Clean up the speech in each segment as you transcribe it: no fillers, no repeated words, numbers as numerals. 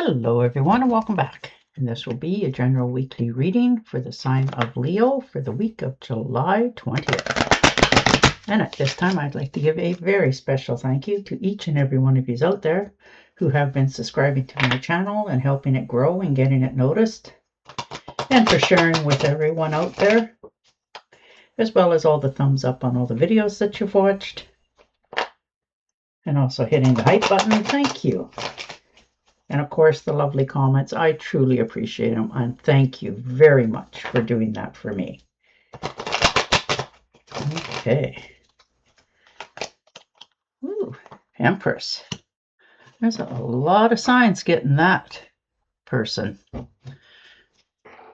Hello everyone and welcome back. And this will be a general weekly reading for the sign of Leo for the week of July 20th. And at this time I'd like to give a very special thank you to each and every one of you out there who have been subscribing to my channel and helping it grow and getting it noticed. And for sharing with everyone out there, as well as all the thumbs up on all the videos that you've watched. And also hitting the hype button. Thank you. And of course, the lovely comments. I truly appreciate them. And thank you very much for doing that for me. Okay. Ooh, Empress. There's a lot of signs getting that person.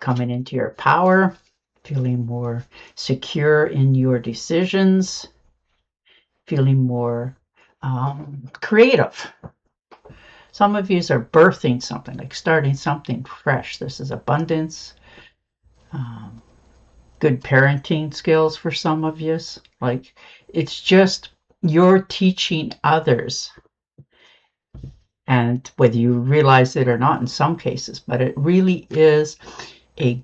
Coming into your power. Feeling more secure in your decisions. Feeling more creative. Some of you are birthing something, like starting something fresh. This is abundance, good parenting skills for some of you. Like it's just you're teaching others. And whether you realize it or not in some cases, but it really is a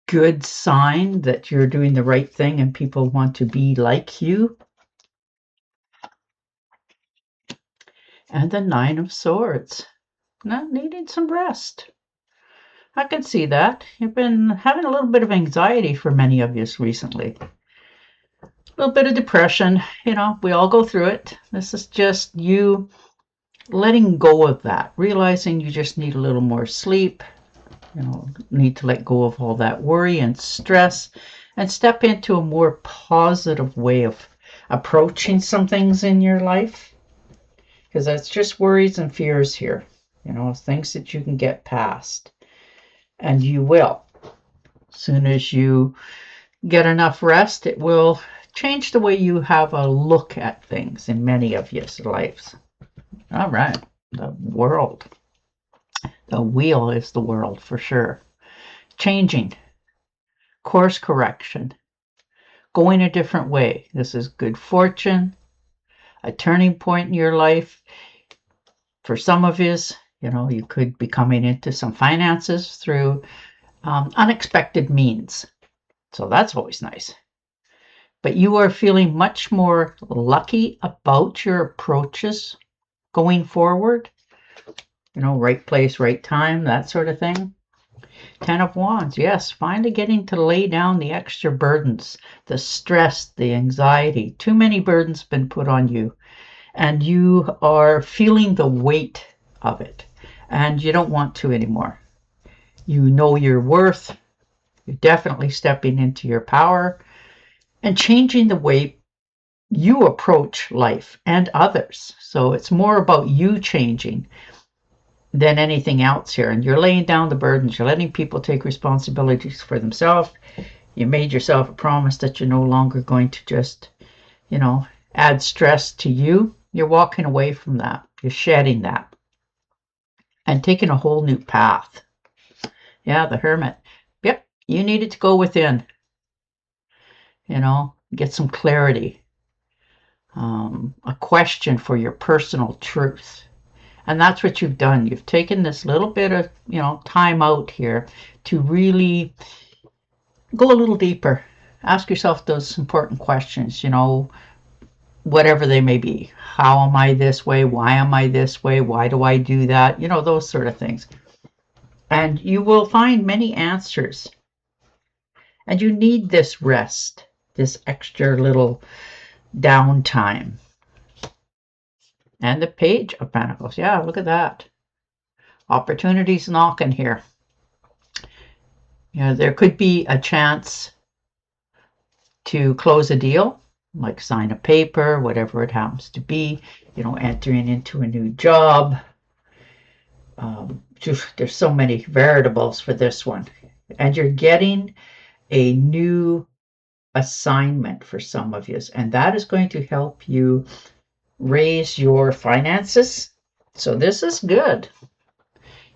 good sign that you're doing the right thing and people want to be like you. And the Nine of Swords. Not needing some rest. I can see that. You've been having a little bit of anxiety for many of you recently. A little bit of depression. You know, we all go through it. This is just you letting go of that. Realizing you just need a little more sleep. You know, need to let go of all that worry and stress and step into a more positive way of approaching some things in your life. Because that's just worries and fears here. You know, things that you can get past. And you will. As soon as you get enough rest, it will change the way you have a look at things in many of your lives. All right. The world. The wheel is the world for sure. Changing. Course correction. Going a different way. This is good fortune. A turning point in your life. For some of you, you know, you could be coming into some finances through unexpected means. So that's always nice. But you are feeling much more lucky about your approaches going forward. You know, right place, right time, that sort of thing. 10 of Wands, yes, finally getting to lay down the extra burdens, the stress, the anxiety. Too many burdens have been put on you. And you are feeling the weight of it. And you don't want to anymore. You know your worth. You're definitely stepping into your power and changing the way you approach life and others. So it's more about you changing than anything else here. And you're laying down the burdens. You're letting people take responsibilities for themselves. You made yourself a promise that you're no longer going to just, you know, add stress to you. You're walking away from that. You're shedding that. And taking a whole new path. Yeah, the Hermit. Yep, you needed to go within. You know, get some clarity. A question for your personal truth. And that's what you've done. You've taken this little bit of, you know, time out here to really go a little deeper. Ask yourself those important questions, you know, whatever they may be. How am I this way? Why am I this way? Why do I do that? You know, those sort of things. And you will find many answers. And you need this rest, this extra little downtime. And the Page of Pentacles. Yeah, look at that. Opportunities knocking here. You know, there could be a chance to close a deal. Like sign a paper, whatever it happens to be, you know, entering into a new job. There's so many variables for this one. And you're getting a new assignment for some of you. And that is going to help you raise your finances. So this is good.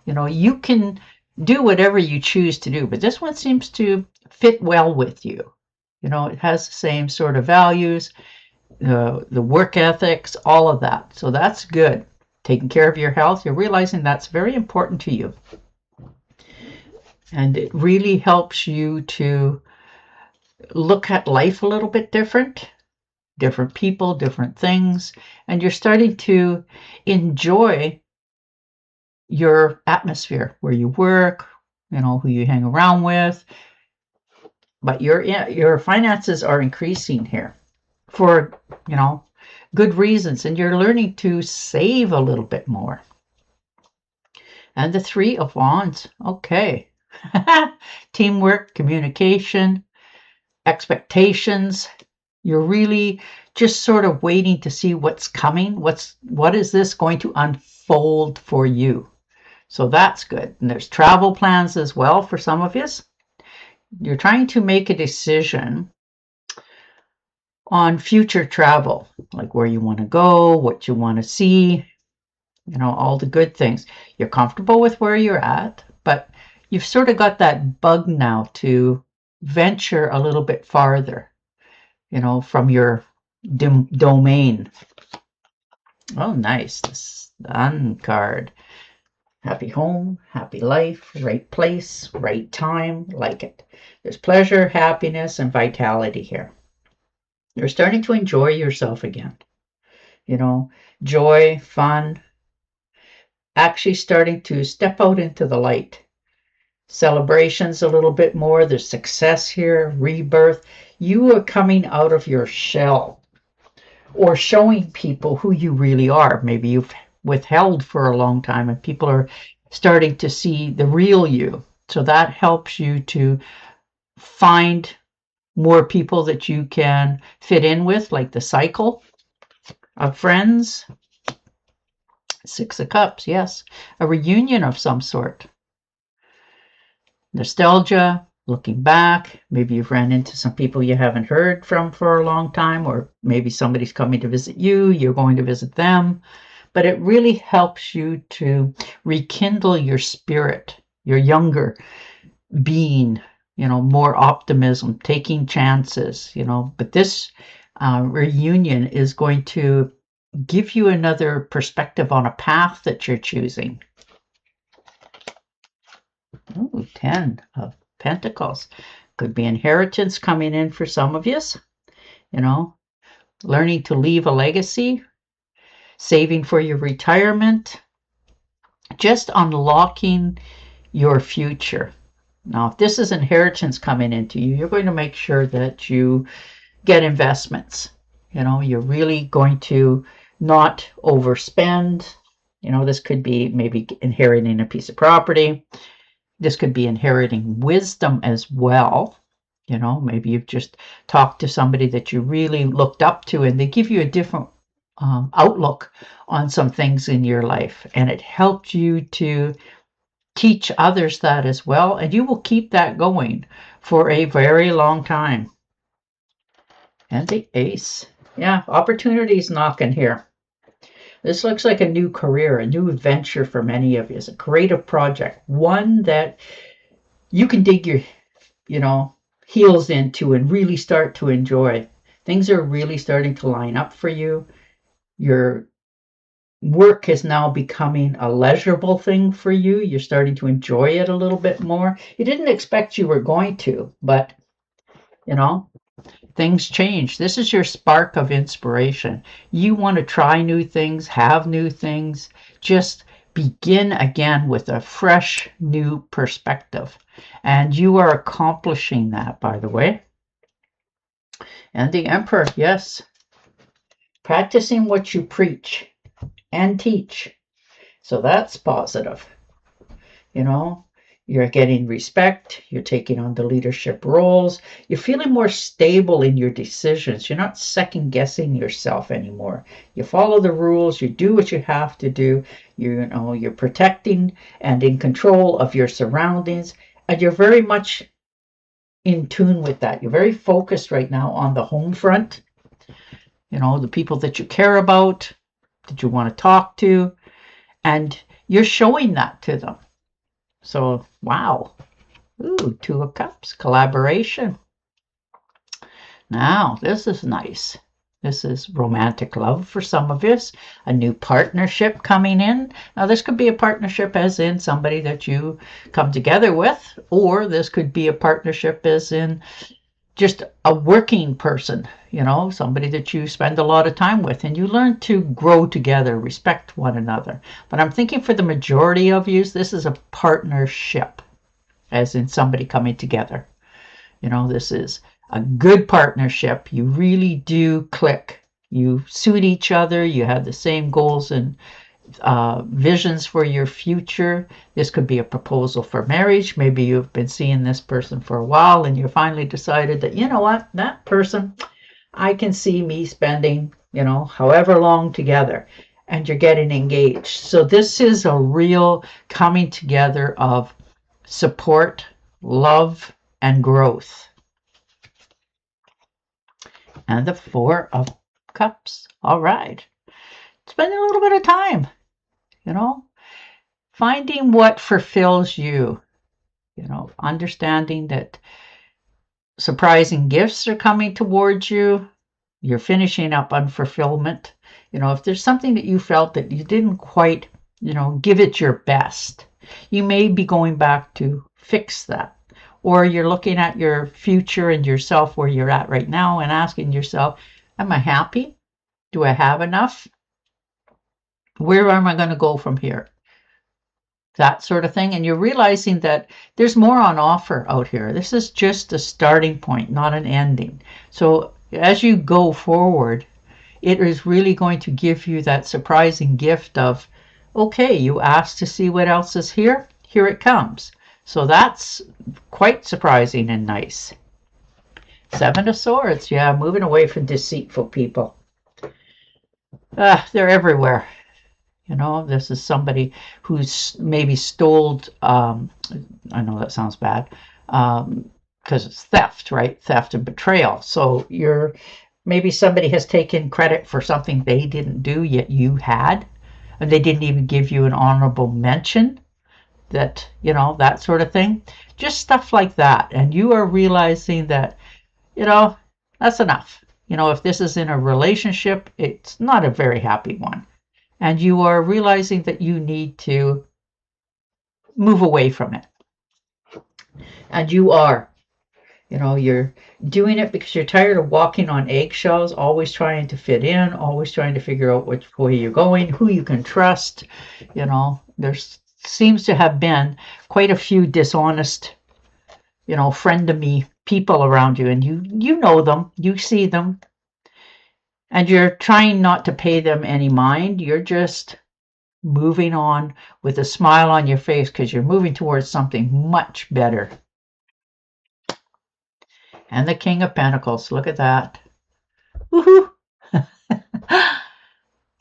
You know, you can do whatever you choose to do, but this one seems to fit well with you. You know, it has the same sort of values, the work ethics, all of that. So that's good. taking care of your health. You're realizing that's very important to you. And it really helps you to look at life a little bit different people, different things, and you're starting to enjoy your atmosphere where you work, who you hang around with. But your finances are increasing here for, good reasons, and you're learning to save a little bit more. And the Three of Wands, okay. Teamwork, communication, expectations. You're really just sort of waiting to see what's coming. What is this going to unfold for you? So that's good. And there's travel plans as well for some of you. You're trying to make a decision on future travel, like where you want to go, what you want to see, all the good things. You're comfortable with where you're at, but you've sort of got that bug now to venture a little bit farther, from your domain. Oh, nice. The Sun card. Happy home, happy life, right place, right time, like it. There's pleasure, happiness, and vitality here. You're starting to enjoy yourself again. Joy, fun, actually starting to step out into the light. Celebrations a little bit more. There's success here, rebirth. You are coming out of your shell or showing people who you really are. Maybe you've withheld for a long time and people are starting to see the real you. So that helps you to find more people that you can fit in with, like the cycle of friends. Six of Cups, yes. A reunion of some sort. Nostalgia, looking back. Maybe you've ran into some people you haven't heard from for a long time, or maybe somebody's coming to visit you, you're going to visit them. But it really helps you to rekindle your spirit, your younger being, more optimism, taking chances, But this reunion is going to give you another perspective on a path that you're choosing. Ooh, 10 of Pentacles. Could be inheritance coming in for some of you, learning to leave a legacy, saving for your retirement, just unlocking your future. Now, if this is inheritance coming into you, you're going to make sure that you get investments. You're really going to not overspend. This could be maybe inheriting a piece of property. This could be inheriting wisdom as well. Maybe you've just talked to somebody that you really looked up to and they give you a different outlook on some things in your life. And it helped you to teach others that as well. And you will keep that going for a very long time. And the Ace. Yeah, opportunities knocking here. This looks like a new career, a new adventure for many of you. It's a creative project, one that you can dig your, heels into and really start to enjoy. Things are really starting to line up for you. Your work is now becoming a leisurable thing for you. You're starting to enjoy it a little bit more. You didn't expect you were going to, but, things change. This is your spark of inspiration. You want to try new things, have new things, just begin again with a fresh new perspective. And you are accomplishing that, by the way. And the Emperor, yes. Practicing what you preach and teach. So that's positive. You're getting respect. You're taking on the leadership roles. You're feeling more stable in your decisions. You're not second guessing yourself anymore. You follow the rules. You do what you have to do. You're protecting and in control of your surroundings. And you're very much in tune with that. You're very focused right now on the home front. The people that you care about, that you want to talk to, and you're showing that to them. So, wow. Ooh, Two of Cups, collaboration. Now, this is nice. This is romantic love for some of us, a new partnership coming in. Now, this could be a partnership as in somebody that you come together with, or this could be a partnership as in just a working person, somebody that you spend a lot of time with and you learn to grow together, respect one another. But I'm thinking for the majority of you, this is a partnership, as in somebody coming together. This is a good partnership. You really do click. You suit each other. You have the same goals and visions for your future. This could be a proposal for marriage. Maybe you've been seeing this person for a while and you finally decided that, you know what, that person, I can see me spending, however long together, and you're getting engaged. So this is a real coming together of support, love, and growth. And the Four of Cups. All right. Spending a little bit of time, finding what fulfills you, understanding that surprising gifts are coming towards you. You're finishing up unfulfillment. If there's something that you felt that you didn't quite, give it your best, you may be going back to fix that. Or you're looking at your future and yourself where you're at right now and asking yourself, am I happy? Do I have enough? Where am I going to go from here? That sort of thing. And you're realizing that there's more on offer out here. This is just a starting point, not an ending. So as you go forward, it is really going to give you that surprising gift of, okay, you asked to see what else is here. Here it comes. So that's quite surprising and nice. Seven of Swords. Yeah, moving away from deceitful people. They're everywhere. This is somebody who's maybe stole, I know that sounds bad, because it's theft, right? Theft and betrayal. So maybe somebody has taken credit for something they didn't do, yet you had, and they didn't even give you an honorable mention, that, that sort of thing. Just stuff like that. And you are realizing that, that's enough. If this is in a relationship, it's not a very happy one. And you are realizing that you need to move away from it. And you are. You're doing it because you're tired of walking on eggshells, always trying to fit in, always trying to figure out which way you're going, who you can trust. There seems to have been quite a few dishonest, friend-to-me people around you. And you know them, you see them. And you're trying not to pay them any mind. You're just moving on with a smile on your face because you're moving towards something much better. And the King of Pentacles. Look at that. Woohoo!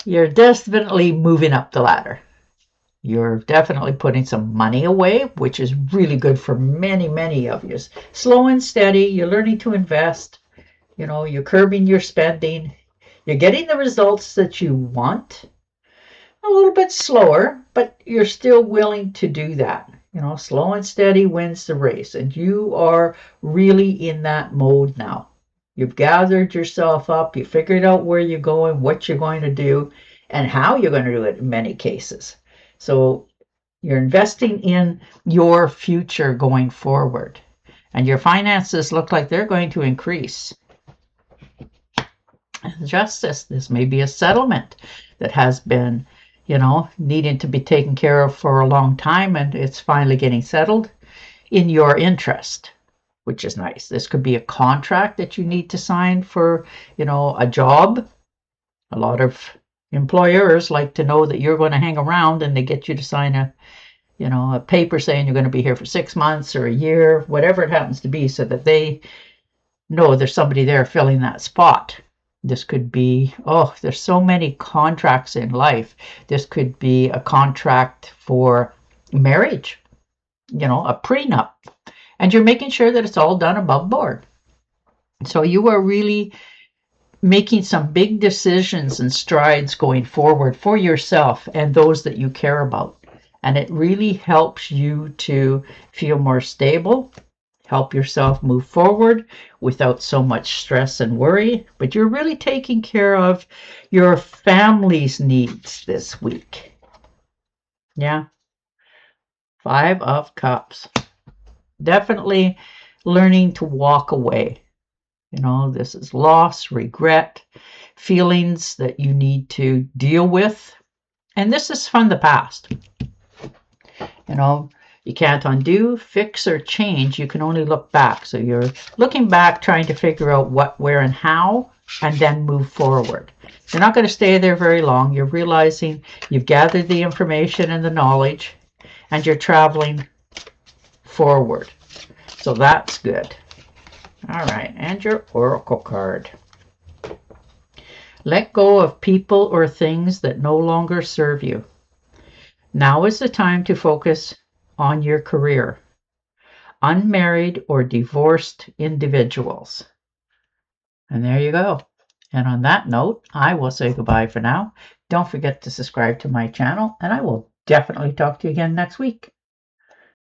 You're definitely moving up the ladder. You're definitely putting some money away, which is really good for many, many of you. Slow and steady. You're learning to invest. You're curbing your spending. You're getting the results that you want. A little bit slower, but you're still willing to do that. Slow and steady wins the race. And you are really in that mode now. You've gathered yourself up. You figured out where you're going, what you're going to do, and how you're going to do it in many cases. So you're investing in your future going forward. And your finances look like they're going to increase. Justice. This may be a settlement that has been, needing to be taken care of for a long time, and it's finally getting settled in your interest, which is nice. This could be a contract that you need to sign for, a job. A lot of employers like to know that you're going to hang around, and they get you to sign a paper saying you're going to be here for 6 months or a year, whatever it happens to be, so that they know there's somebody there filling that spot. This could be, there's so many contracts in life. This could be a contract for marriage, a prenup. And you're making sure that it's all done above board. So you are really making some big decisions and strides going forward for yourself and those that you care about. And it really helps you to feel more stable, help yourself move forward without so much stress and worry, but you're really taking care of your family's needs this week. Yeah. 5 of Cups. Definitely learning to walk away. You know, this is loss, regret, feelings that you need to deal with. And this is from the past. You know, you can't undo, fix, or change. You can only look back. So you're looking back, trying to figure out what, where, and how, and then move forward. You're not going to stay there very long. You're realizing you've gathered the information and the knowledge, and you're traveling forward. So that's good. All right, and your Oracle card. Let go of people or things that no longer serve you. Now is the time to focus on your career. Unmarried or divorced individuals. And there you go. And on that note, I will say goodbye for now. Don't forget to subscribe to my channel, and I will definitely talk to you again next week.